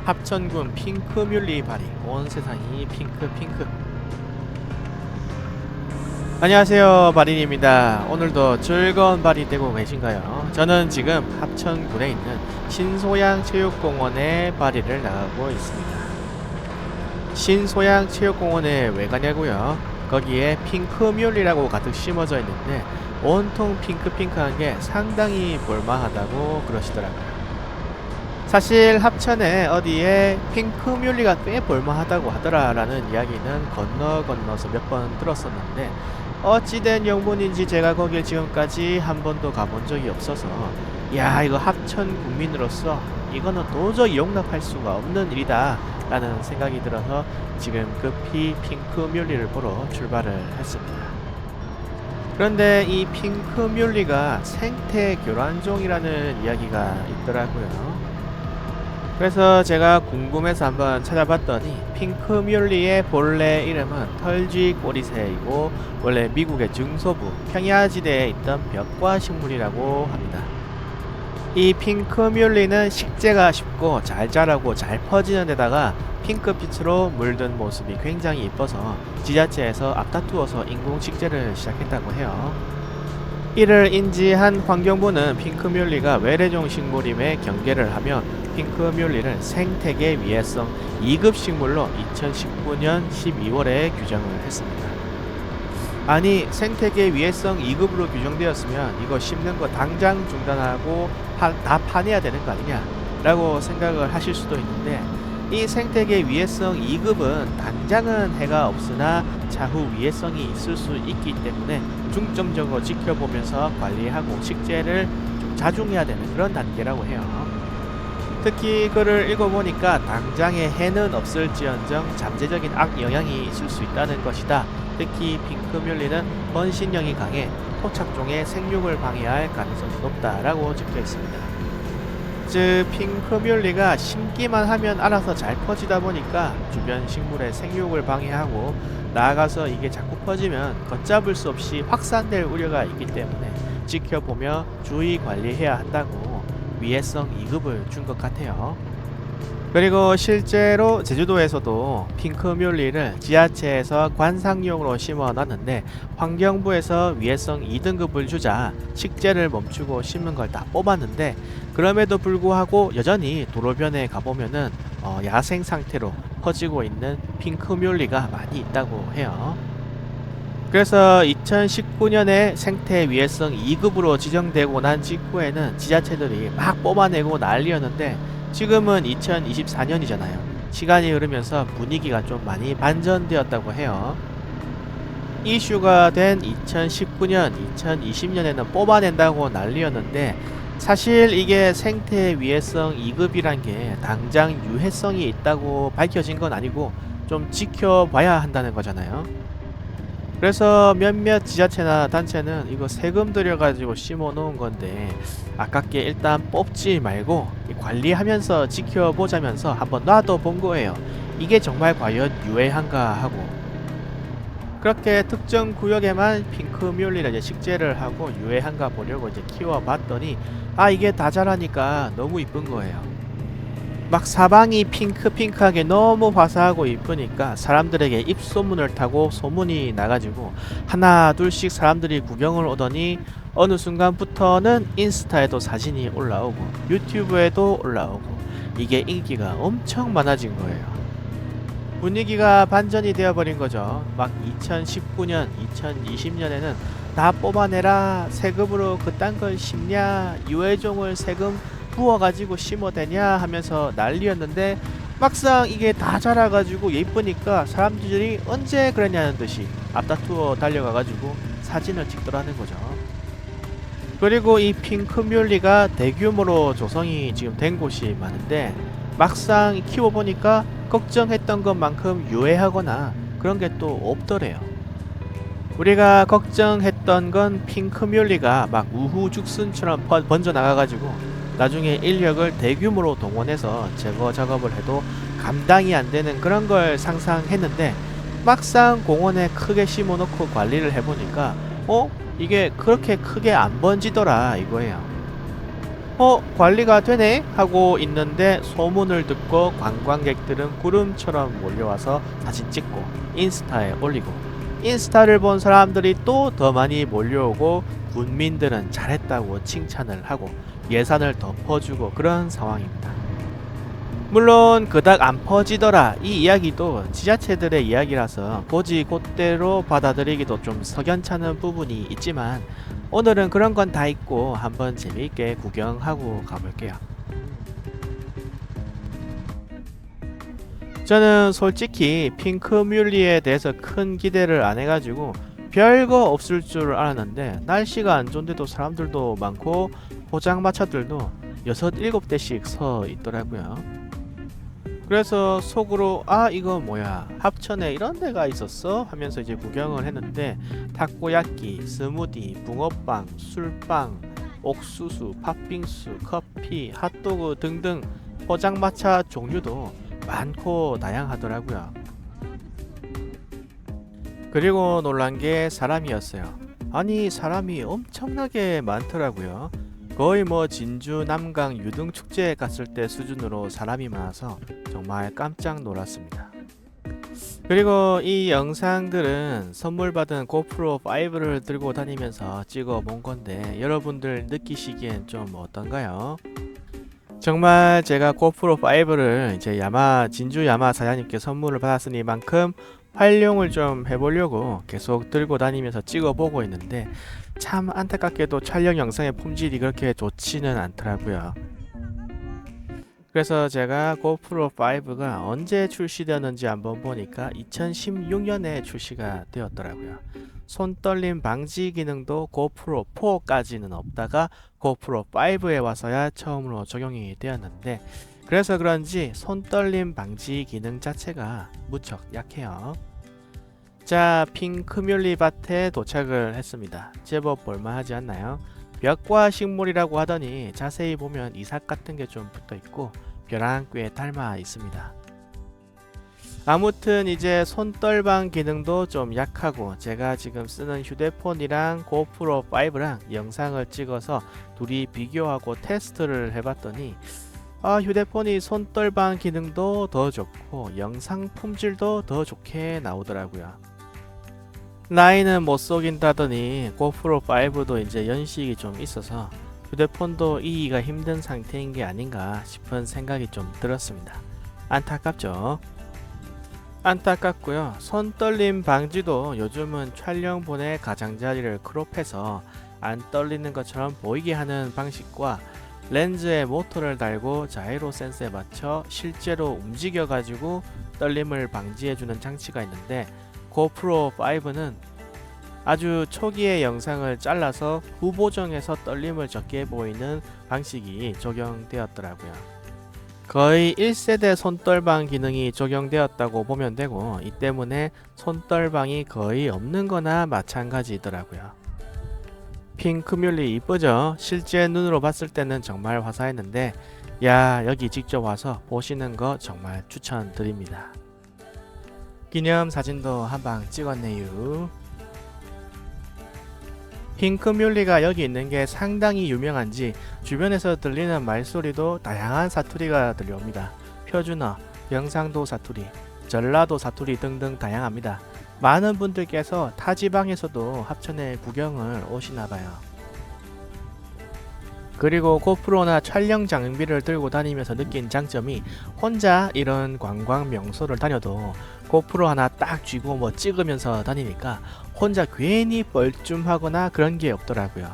합천군 핑크뮬리 바리, 온 세상이 핑크핑크. 안녕하세요, 바린입니다. 오늘도 즐거운 바리 되고 계신가요? 저는 지금 합천군에 있는 신소양 체육공원에 바리를 나가고 있습니다. 신소양 체육공원에 왜 가냐고요? 거기에 핑크뮬리라고 가득 심어져 있는데 온통 핑크핑크한 게 상당히 볼만하다고 그러시더라고요. 사실 합천에 어디에 핑크뮬리가 꽤 볼만하다고 하더라라는 이야기는 건너서 몇 번 들었었는데, 어찌된 영문인지 제가 거길 지금까지 한 번도 가본 적이 없어서, 야, 이거 합천 국민으로서 이거는 도저히 용납할 수가 없는 일이다 라는 생각이 들어서 지금 급히 핑크뮬리를 보러 출발을 했습니다. 그런데 이 핑크뮬리가 생태 교란종이라는 이야기가 있더라고요. 그래서 제가 궁금해서 한번 찾아봤더니 핑크뮬리의 본래 이름은 털쥐 꼬리새이고 원래 미국의 중서부 평야지대에 있던 벽과 식물이라고 합니다. 이 핑크뮬리는 식재가 쉽고 잘 자라고 잘 퍼지는 데다가 핑크빛으로 물든 모습이 굉장히 이뻐서 지자체에서 앞다투어서 인공 식재를 시작했다고 해요. 이를 인지한 환경부는 핑크뮬리가 외래종 식물임에 경계를 하며 핑크뮬리를 생태계 위해성 2급 식물로 2019년 12월에 규정을 했습니다. 아니, 생태계 위해성 2급으로 규정되었으면 이거 심는 거 당장 중단하고 다 파내야 되는 거 아니냐 라고 생각을 하실 수도 있는데, 이 생태계 위해성 2급은 당장은 해가 없으나 차후 위해성이 있을 수 있기 때문에 중점적으로 지켜보면서 관리하고 식재를 좀 자중해야 되는 그런 단계라고 해요. 특히 글을 읽어보니까 당장의 해는 없을지언정 잠재적인 악영향이 있을 수 있다는 것이다. 특히 핑크뮬리는 번식력이 강해 토착종의 생육을 방해할 가능성이 높다라고 적혀 있습니다. 즉, 핑크뮬리가 심기만 하면 알아서 잘 퍼지다 보니까 주변 식물의 생육을 방해하고, 나아가서 이게 자꾸 퍼지면 걷잡을 수 없이 확산될 우려가 있기 때문에 지켜보며 주의 관리해야 한다고 위해성 2급을 준 것 같아요. 그리고 실제로 제주도에서도 핑크뮬리를 지자체에서 관상용으로 심어놨는데, 환경부에서 위해성 2등급을 주자 식재를 멈추고 심은 걸 다 뽑았는데, 그럼에도 불구하고 여전히 도로변에 가보면은 야생 상태로 퍼지고 있는 핑크뮬리가 많이 있다고 해요. 그래서 2019년에 생태 위해성 2급으로 지정되고 난 직후에는 지자체들이 막 뽑아내고 난리였는데, 지금은 2024년이잖아요. 시간이 흐르면서 분위기가 좀 많이 반전되었다고 해요. 이슈가 된 2019년, 2020년에는 뽑아낸다고 난리였는데, 사실 이게 생태 위해성 2급이란 게 당장 유해성이 있다고 밝혀진 건 아니고 좀 지켜봐야 한다는 거잖아요. 그래서 몇몇 지자체나 단체는 이거 세금 들여가지고 심어 놓은 건데 아깝게 일단 뽑지 말고 관리하면서 지켜보자면서 한번 놔둬 본 거예요. 이게 정말 과연 유해한가 하고. 그렇게 특정 구역에만 핑크뮬리를 이제 식재를 하고 유해한가 보려고 이제 키워봤더니, 이게 다 자라니까 너무 이쁜 거예요. 막 사방이 핑크핑크하게 너무 화사하고 이쁘니까 사람들에게 입소문을 타고 소문이 나가지고 하나 둘씩 사람들이 구경을 오더니 어느 순간부터는 인스타에도 사진이 올라오고 유튜브에도 올라오고, 이게 인기가 엄청 많아진 거예요. 분위기가 반전이 되어버린 거죠. 막 2019년, 2020년에는 다 뽑아내라, 세금으로 그딴 걸 심냐, 유해종을 세금 부어가지고 심어대냐 하면서 난리였는데, 막상 이게 다 자라가지고 예쁘니까 사람들이 언제 그랬냐는 듯이 앞다투어 달려가가지고 사진을 찍더라는 거죠. 그리고 이 핑크뮬리가 대규모로 조성이 지금 된 곳이 많은데, 막상 키워보니까 걱정했던 것만큼 유해하거나 그런 게 또 없더래요. 우리가 걱정했던 건 핑크뮬리가 막 우후죽순처럼 번져나가가지고 나중에 인력을 대규모로 동원해서 제거 작업을 해도 감당이 안 되는 그런 걸 상상했는데, 막상 공원에 크게 심어놓고 관리를 해보니까 이게 그렇게 크게 안 번지더라 이거예요. 관리가 되네? 하고 있는데 소문을 듣고 관광객들은 구름처럼 몰려와서 사진 찍고 인스타에 올리고 인스타를 본 사람들이 또 더 많이 몰려오고 군민들은 잘했다고 칭찬을 하고 예산을 더 퍼주고 그런 상황입니다. 물론 그닥 안 퍼지더라 이 이야기도 지자체들의 이야기라서 고지곧대로 받아들이기도 좀 석연찮은 부분이 있지만 오늘은 그런 건 다 있고 한번 재미있게 구경하고 가볼게요. 저는 솔직히 핑크뮬리에 대해서 큰 기대를 안 해가지고 별거 없을 줄 알았는데 날씨가 안 좋은데도 사람들도 많고 포장마차들도 6, 7대씩 서 있더라고요. 그래서 속으로 아 이거 뭐야 합천에 이런 데가 있었어 하면서 이제 구경을 했는데 타코야끼, 스무디, 붕어빵, 술빵, 옥수수, 팥빙수, 커피, 핫도그 등등 포장마차 종류도 많고 다양하더라고요. 그리고 놀란 게 사람이었어요. 아니 사람이 엄청나게 많더라고요. 거의 뭐 진주 남강 유등축제에 갔을 때 수준으로 사람이 많아서 정말 깜짝 놀랐습니다. 그리고 이 영상들은 선물 받은 고프로 5를 들고 다니면서 찍어 본 건데 여러분들 느끼시기엔 좀 어떤가요? 정말 제가 고프로 5를 이제 진주 야마 사장님께 선물을 받았으니만큼 활용을 좀 해보려고 계속 들고 다니면서 찍어보고 있는데 참 안타깝게도 촬영 영상의 품질이 그렇게 좋지는 않더라고요. 그래서 제가 고프로 5가 언제 출시되었는지 한번 보니까 2016년에 출시가 되었더라고요. 손떨림 방지 기능도 고프로 4까지는 없다가 고프로 5에 와서야 처음으로 적용이 되었는데 그래서 그런지 손떨림 방지 기능 자체가 무척 약해요. 자, 핑크뮬리 밭에 도착을 했습니다. 제법 볼만하지 않나요? 벽과 식물이라고 하더니 자세히 보면 이삭 같은 게 좀 붙어 있고 벼랑 꽤 닮아 있습니다. 아무튼 이제 손떨방 기능도 좀 약하고 제가 지금 쓰는 휴대폰이랑 고프로 5랑 영상을 찍어서 둘이 비교하고 테스트를 해봤더니 휴대폰이 손떨방 기능도 더 좋고 영상 품질도 더 좋게 나오더라고요. 나이는 못 속인다더니 고프로 5도 이제 연식이 좀 있어서 휴대폰도 이기가 힘든 상태인 게 아닌가 싶은 생각이 좀 들었습니다. 안타깝죠? 안타깝고요. 손떨림 방지도 요즘은 촬영본의 가장자리를 크롭해서 안 떨리는 것처럼 보이게 하는 방식과 렌즈에 모터를 달고 자이로 센서에 맞춰 실제로 움직여 가지고 떨림을 방지해주는 장치가 있는데 고프로 5는 아주 초기의 영상을 잘라서 후보정에서 떨림을 적게 보이는 방식이 적용되었더라고요. 거의 1세대 손떨방 기능이 적용되었다고 보면 되고 이 때문에 손떨방이 거의 없는 거나 마찬가지더라고요. 핑크뮬리 이쁘죠? 실제 눈으로 봤을 때는 정말 화사했는데 야 여기 직접 와서 보시는 거 정말 추천드립니다. 기념 사진도 한방 찍었네요. 핑크뮬리가 여기 있는 게 상당히 유명한지 주변에서 들리는 말소리도 다양한 사투리가 들려옵니다. 표준어, 경상도 사투리, 전라도 사투리 등등 다양합니다. 많은 분들께서 타 지방에서도 합천에 구경을 오시나봐요. 그리고 고프로나 촬영 장비를 들고 다니면서 느낀 장점이 혼자 이런 관광 명소를 다녀도 고프로 하나 딱 쥐고 뭐 찍으면서 다니니까 혼자 괜히 뻘쭘하거나 그런 게 없더라고요.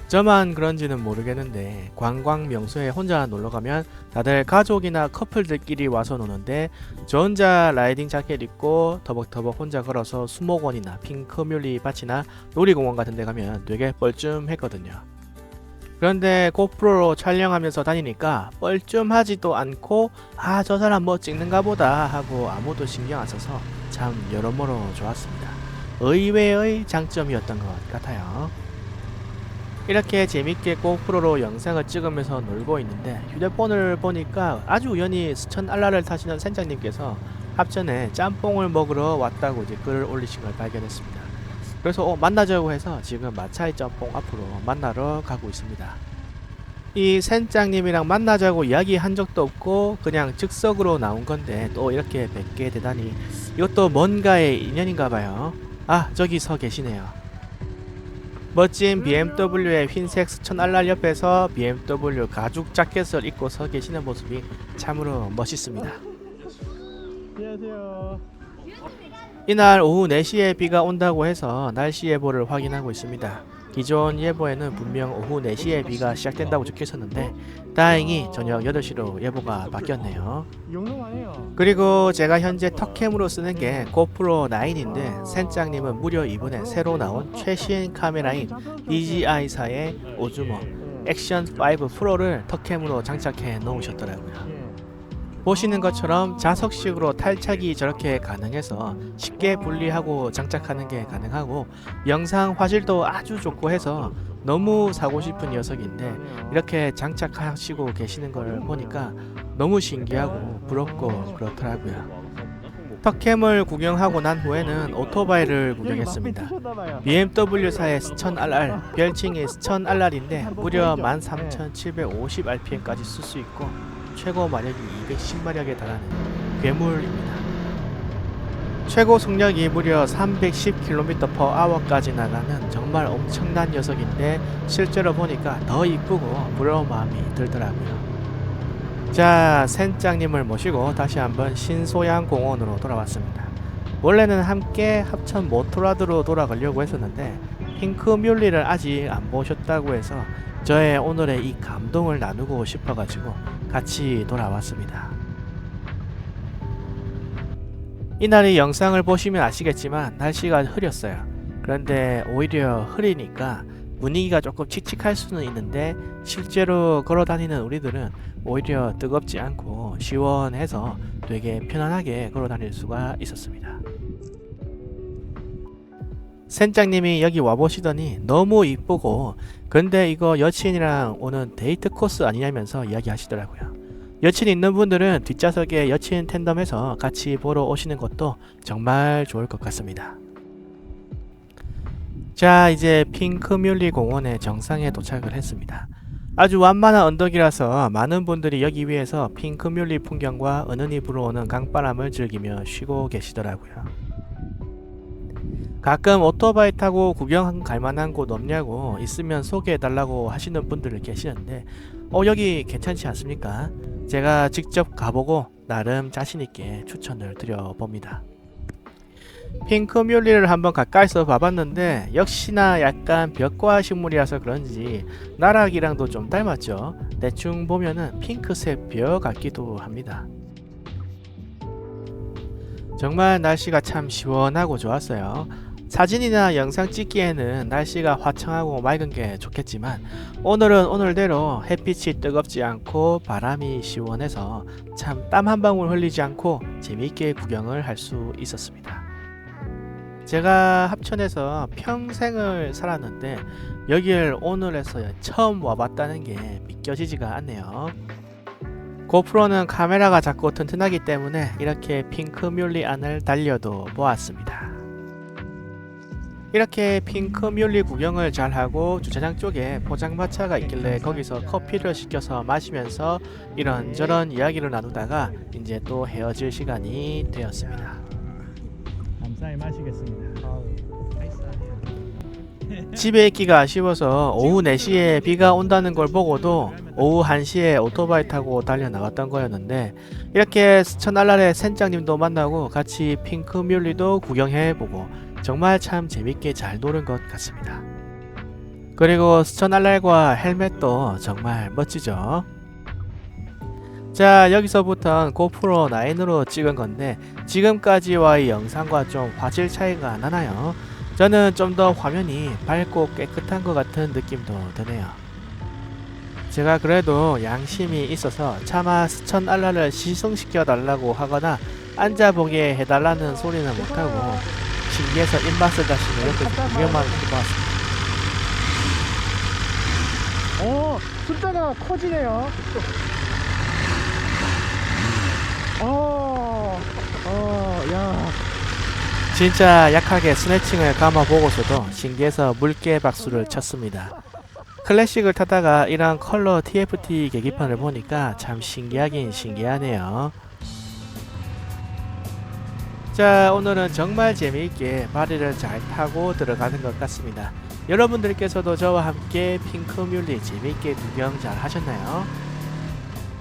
저만 그런지는 모르겠는데 관광 명소에 혼자 놀러가면 다들 가족이나 커플들끼리 와서 노는데 저 혼자 라이딩 자켓 입고 터벅터벅 혼자 걸어서 수목원이나 핑크뮬리 밭이나 놀이공원 같은 데 가면 되게 뻘쭘했거든요. 그런데 고프로로 촬영하면서 다니니까 뻘쭘하지도 않고 저 사람 뭐 찍는가 보다 하고 아무도 신경 안 써서 참 여러모로 좋았습니다. 의외의 장점이었던 것 같아요. 이렇게 재밌게 고프로로 영상을 찍으면서 놀고 있는데 휴대폰을 보니까 아주 우연히 스천 알라를 타시는 선장님께서 합천에 짬뽕을 먹으러 왔다고 이제 글을 올리신 걸 발견했습니다. 그래서 만나자고 해서 지금 마차이 짬뽕 앞으로 만나러 가고 있습니다. 이 센장님이랑 만나자고 이야기한 적도 없고 그냥 즉석으로 나온 건데 또 이렇게 뵙게 되다니 이것도 뭔가의 인연인가 봐요. 아, 저기 서 계시네요. 멋진 BMW의 흰색 스천 알랄 옆에서 BMW 가죽 자켓을 입고 서 계시는 모습이 참으로 멋있습니다. 안녕하세요. 이날 오후 4시에 비가 온다고 해서 날씨 예보를 확인하고 있습니다. 기존 예보에는 분명 오후 4시에 비가 시작된다고 적혀 있었는데 다행히 저녁 8시로 예보가 바뀌었네요. 영롱하네요. 그리고 제가 현재 턱캠으로 쓰는 게 고프로 9인데 센장님은 무려 이번에 새로 나온 최신 카메라인 DJI사의 오즈모 액션 5 프로를 턱캠으로 장착해 놓으셨더라고요. 보시는 것처럼 자석식으로 탈착이 저렇게 가능해서 쉽게 분리하고 장착하는 게 가능하고 영상 화질도 아주 좋고 해서 너무 사고 싶은 녀석인데 이렇게 장착하시고 계시는 걸 보니까 너무 신기하고 부럽고 그렇더라고요. 턱캠을 구경하고 난 후에는 오토바이를 구경했습니다. BMW사의 스천 RR, 별칭이 스천 RR인데 무려 13,750rpm까지 쓸 수 있고 최고 마력이 210마력에 달하는 괴물입니다. 최고 속력이 무려 310km/h까지 나가는 정말 엄청난 녀석인데 실제로 보니까 더 이쁘고 부러운 마음이 들더라고요. 자, 센장님을 모시고 다시 한번 신소양 공원으로 돌아왔습니다. 원래는 함께 합천 모토라드로 돌아가려고 했었는데 핑크뮬리를 아직 안 보셨다고 해서 저의 오늘의 이 감동을 나누고 싶어가지고 같이 돌아왔습니다. 이날의 영상을 보시면 아시겠지만 날씨가 흐렸어요. 그런데 오히려 흐리니까 분위기가 조금 칙칙할 수는 있는데 실제로 걸어다니는 우리들은 오히려 뜨겁지 않고 시원해서 되게 편안하게 걸어다닐 수가 있었습니다. 센장님이 여기 와보시더니 너무 이쁘고 근데 이거 여친이랑 오는 데이트 코스 아니냐면서 이야기하시더라고요. 여친 있는 분들은 뒷좌석에 여친 텐덤해서 같이 보러 오시는 것도 정말 좋을 것 같습니다. 자, 이제 핑크뮬리 공원의 정상에 도착을 했습니다. 아주 완만한 언덕이라서 많은 분들이 여기 위에서 핑크뮬리 풍경과 은은히 불어오는 강바람을 즐기며 쉬고 계시더라고요. 가끔 오토바이 타고 구경 갈만한 곳 없냐고 있으면 소개해달라고 하시는 분들 계시는데 여기 괜찮지 않습니까? 제가 직접 가보고 나름 자신있게 추천을 드려봅니다. 핑크뮬리를 한번 가까이서 봐봤는데 역시나 약간 벽과 식물이라서 그런지 나락이랑도 좀 닮았죠. 대충 보면은 핑크색 벽 같기도 합니다. 정말 날씨가 참 시원하고 좋았어요. 사진이나 영상 찍기에는 날씨가 화창하고 맑은 게 좋겠지만 오늘은 오늘대로 햇빛이 뜨겁지 않고 바람이 시원해서 참 땀 한 방울 흘리지 않고 재미있게 구경을 할 수 있었습니다. 제가 합천에서 평생을 살았는데 여길 오늘에서 처음 와봤다는 게 믿겨지지가 않네요. 고프로는 카메라가 작고 튼튼하기 때문에 이렇게 핑크뮬리 안을 달려도 보았습니다. 이렇게 핑크뮬리 구경을 잘하고 주차장 쪽에 포장마차가 있길래 거기서 커피를 시켜서 마시면서 이런저런 이야기를 나누다가 이제 또 헤어질 시간이 되었습니다. 감사히 마시겠습니다. 집에 있기가 아쉬워서 오후 4시에 비가 온다는 걸 보고도 오후 1시에 오토바이 타고 달려 나갔던 거였는데 이렇게 스천 알랄의 센장님도 만나고 같이 핑크뮬리도 구경해보고 정말 참 재밌게 잘 노는 것 같습니다. 그리고 스천 알랄과 헬멧도 정말 멋지죠. 자, 여기서부터는 고프로 9으로 찍은 건데 지금까지와의 영상과 좀 화질 차이가 나나요? 저는 좀 더 화면이 밝고 깨끗한 것 같은 느낌도 드네요. 제가 그래도 양심이 있어서 차마 스천 알랄을 시승시켜 달라고 하거나 앉아보게 해달라는 소리는 못하고 신기해서 입맛을 다시는 이렇게 구경만 해봤습니다. 숫자가 커지네요. 야. 진짜 약하게 스네칭을 감아보고서도 신기해서 물개 박수를 쳤습니다. 클래식을 타다가 이런 컬러 TFT 계기판을 보니까 참 신기하긴 신기하네요. 자, 오늘은 정말 재미있게 바리를 잘 타고 들어가는 것 같습니다. 여러분들께서도 저와 함께 핑크뮬리 재미있게 구경 잘 하셨나요?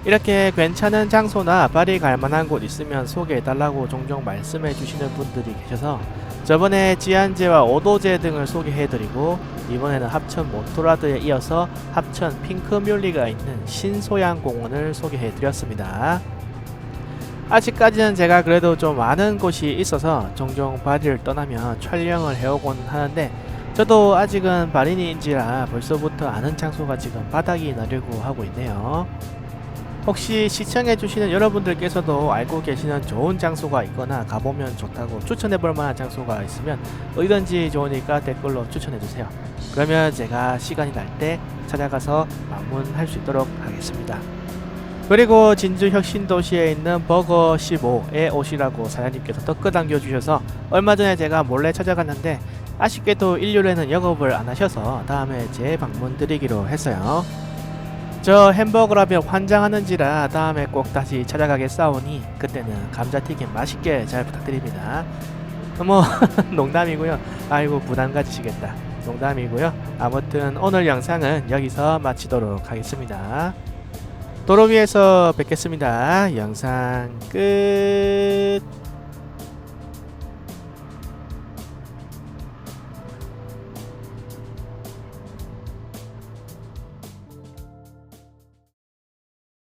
이렇게 괜찮은 장소나 바리 갈만한 곳 있으면 소개해달라고 종종 말씀해 주시는 분들이 계셔서 저번에 지안제와 오도제 등을 소개해드리고 이번에는 합천 모토라드에 이어서 합천 핑크뮬리가 있는 신소양 공원을 소개해드렸습니다. 아직까지는 제가 그래도 좀 아는 곳이 있어서 종종 바리를 떠나면 촬영을 해오곤 하는데 저도 아직은 바리니인지라 벌써부터 아는 장소가 지금 바닥이 나려고 하고 있네요. 혹시 시청해주시는 여러분들께서도 알고 계시는 좋은 장소가 있거나 가보면 좋다고 추천해볼 만한 장소가 있으면 어디든지 좋으니까 댓글로 추천해주세요. 그러면 제가 시간이 날 때 찾아가서 방문할 수 있도록 하겠습니다. 그리고 진주 혁신도시에 있는 버거 15에 오시라고 사장님께서 댓글 남겨주셔서 얼마 전에 제가 몰래 찾아갔는데 아쉽게도 일요일에는 영업을 안 하셔서 다음에 재방문 드리기로 했어요. 저 햄버거라면 환장하는지라 다음에 꼭 다시 찾아가겠사오니 그때는 감자튀김 맛있게 잘 부탁드립니다. 뭐 농담이고요. 아이고 부담 가지시겠다. 농담이고요. 아무튼 오늘 영상은 여기서 마치도록 하겠습니다. 도로 위에서 뵙겠습니다. 영상 끝.